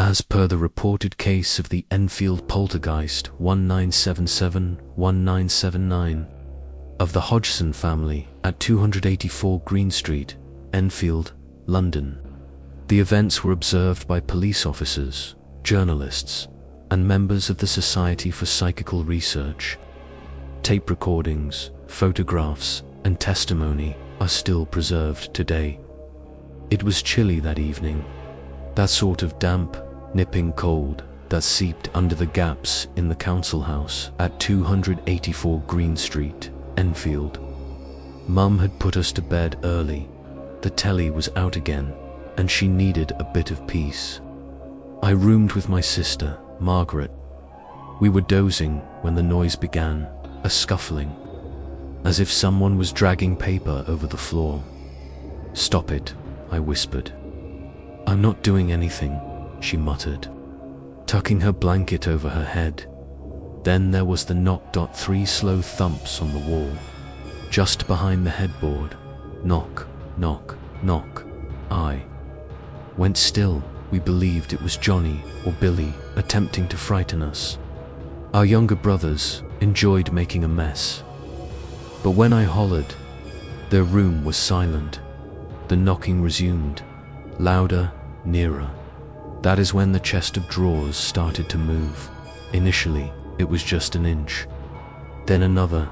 As per the reported case of the Enfield Poltergeist 1977-1979 of the Hodgson family at 284 Green Street, Enfield, London, the events were observed by police officers, journalists, and members of the Society for Psychical Research. Tape recordings, photographs, and testimony are still preserved today. It was chilly that evening, that sort of damp, nipping cold that seeped under the gaps in the council house at 284 Green Street, Enfield. Mum had put us to bed early. The telly was out again, and she needed a bit of peace. I roomed with my sister, Margaret. We were dozing when the noise began, a scuffling, as if someone was dragging paper over the floor. "Stop it," I whispered. "I'm not doing anything," she muttered, tucking her blanket over her head. Then there was the knock. 3 slow thumps on the wall, just behind the headboard. Knock, knock, knock. I went still. We believed it was Johnny or Billy attempting to frighten us. Our younger brothers enjoyed making a mess. But when I hollered, their room was silent. The knocking resumed, louder, nearer. That is when the chest of drawers started to move. Initially, it was just an inch, then another.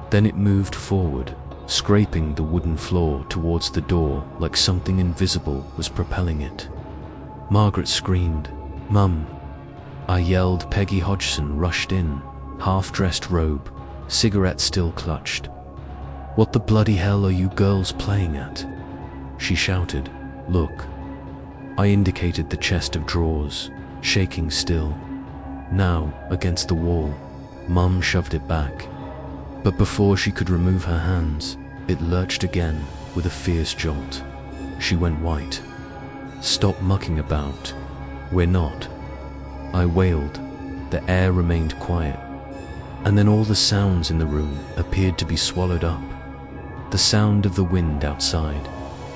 Then it moved forward, scraping the wooden floor towards the door like something invisible was propelling it. Margaret screamed, "Mum!" I yelled. Peggy Hodgson rushed in, half-dressed robe, cigarette still clutched. "What the bloody hell are you girls playing at?" she shouted. "Look." I indicated the chest of drawers, shaking still. Now, against the wall, Mum shoved it back. But before she could remove her hands, it lurched again with a fierce jolt. She went white. "Stop mucking about. We're not," I wailed. The air remained quiet. And then all the sounds in the room appeared to be swallowed up. The sound of the wind outside,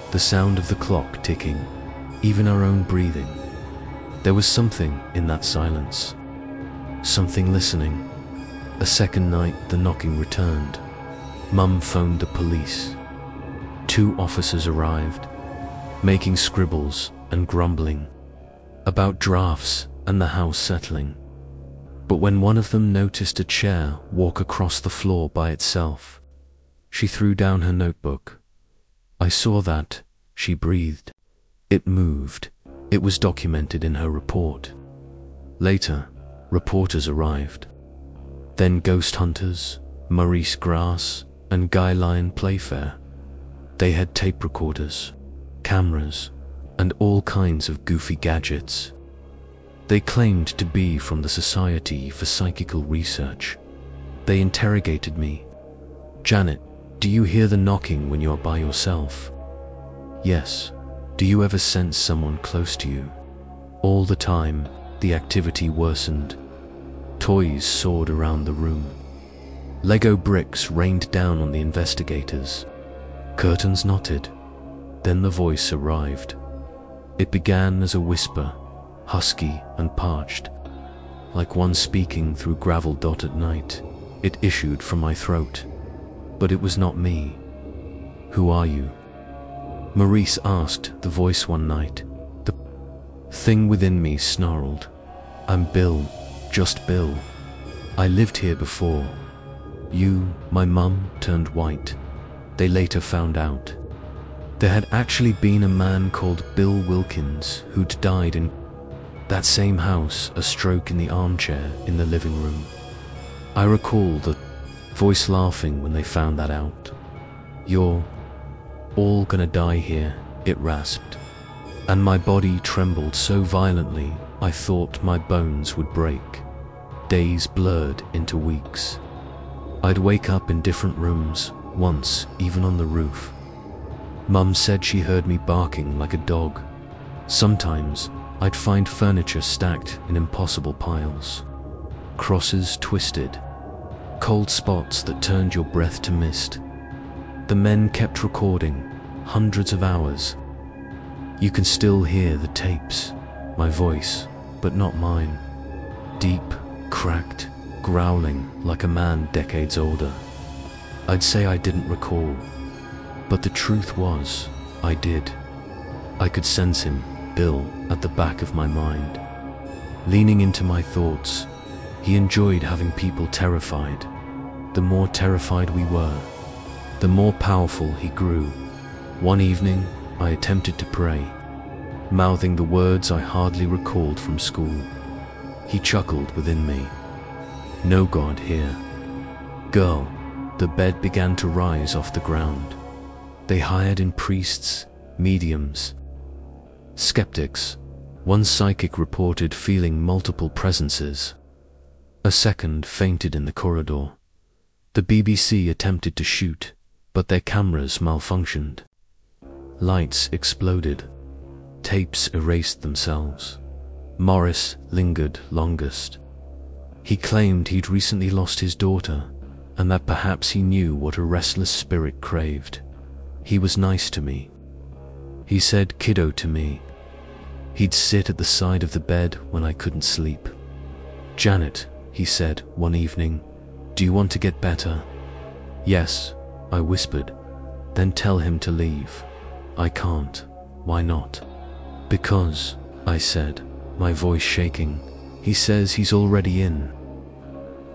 the sound of the clock ticking, even our own breathing. There was something in that silence. Something listening. A second night, the knocking returned. Mum phoned the police. 2 officers arrived, making scribbles and grumbling about drafts and the house settling. But when one of them noticed a chair walk across the floor by itself, she threw down her notebook. "I saw that," she breathed. "It moved." It was documented in her report. Later, reporters arrived. Then ghost hunters, Maurice Grosse and Guy Lyon Playfair. They had tape recorders, cameras, and all kinds of goofy gadgets. They claimed to be from the Society for Psychical Research. They interrogated me. "Janet, do you hear the knocking when you're by yourself?" "Yes." "Do you ever sense someone close to you?" All the time, the activity worsened. Toys soared around the room. Lego bricks rained down on the investigators. Curtains knotted. Then the voice arrived. It began as a whisper, husky and parched, like one speaking through gravel. At night, it issued from my throat. But it was not me. "Who are you?" Maurice asked the voice one night. The thing within me snarled. "I'm Bill, just Bill. I lived here before." "You?" My mum turned white. They later found out there had actually been a man called Bill Wilkins who'd died in that same house, a stroke in the armchair in the living room. I recall the voice laughing when they found that out. "You're all gonna die here," it rasped. And my body trembled so violently I thought my bones would break. Days blurred into weeks. I'd wake up in different rooms, once even on the roof. Mum said she heard me barking like a dog. Sometimes I'd find furniture stacked in impossible piles. Crosses twisted. Cold spots that turned your breath to mist. The men kept recording, hundreds of hours. You can still hear the tapes. my voice, but not mine. Deep, cracked, growling like a man decades older. I'd say I didn't recall, but the truth was, I did. I could sense him, Bill, at the back of my mind. Leaning into my thoughts, he enjoyed having people terrified. The more terrified we were, the more powerful he grew. One evening, I attempted to pray, mouthing the words I hardly recalled from school. He chuckled within me. No God here. Girl, the bed began to rise off the ground. They hired in priests, mediums, skeptics. One psychic reported feeling multiple presences. A second fainted in the corridor. The BBC attempted to shoot, but their cameras malfunctioned. Lights exploded. Tapes erased themselves. Maurice lingered longest. He claimed he'd recently lost his daughter, and that perhaps he knew what a restless spirit craved. He was nice to me. He said kiddo to me. He'd sit at the side of the bed when I couldn't sleep. Janet, he said one evening, do you want to get better? Yes, I whispered. Then tell him to leave. I can't. Why not? Because, I said, my voice shaking. He says he's already in.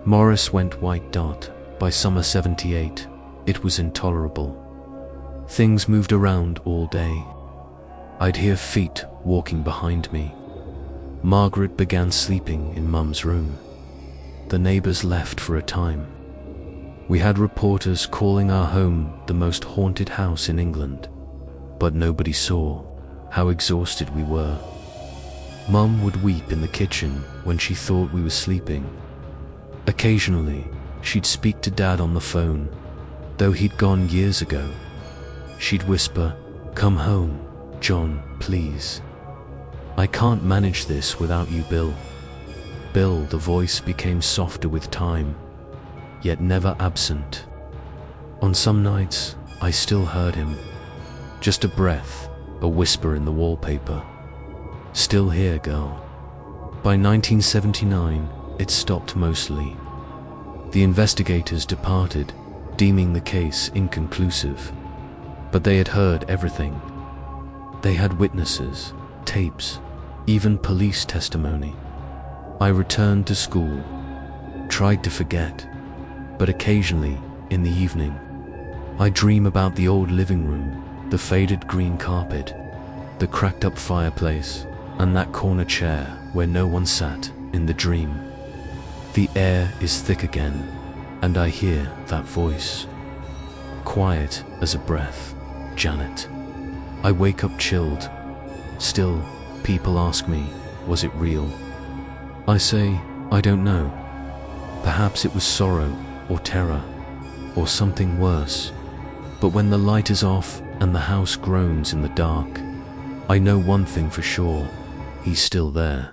Maurice went white dot. By summer 78, it was intolerable. Things moved around all day. I'd hear feet walking behind me. Margaret began sleeping in Mum's room. The neighbors left for a time. We had reporters calling our home the most haunted house in England, but nobody saw how exhausted we were. Mum would weep in the kitchen when she thought we were sleeping. Occasionally, she'd speak to Dad on the phone, though he'd gone years ago. She'd whisper, "Come home, John, please. I can't manage this without you, Bill." Bill, the voice became softer with time, yet never absent. On some nights, I still heard him. Just a breath, a whisper in the wallpaper. Still here, girl. By 1979, it stopped mostly. The investigators departed, deeming the case inconclusive. But they had heard everything. They had witnesses, tapes, even police testimony. I returned to school, tried to forget, but occasionally, in the evening, I dream about the old living room, the faded green carpet, the cracked up fireplace, and that corner chair where no one sat in the dream. The air is thick again, and I hear that voice. Quiet as a breath, Janet. I wake up chilled. Still, people ask me, was it real? I say, I don't know. Perhaps it was sorrow, or terror, or something worse. But when the light is off and the house groans in the dark, I know one thing for sure, he's still there.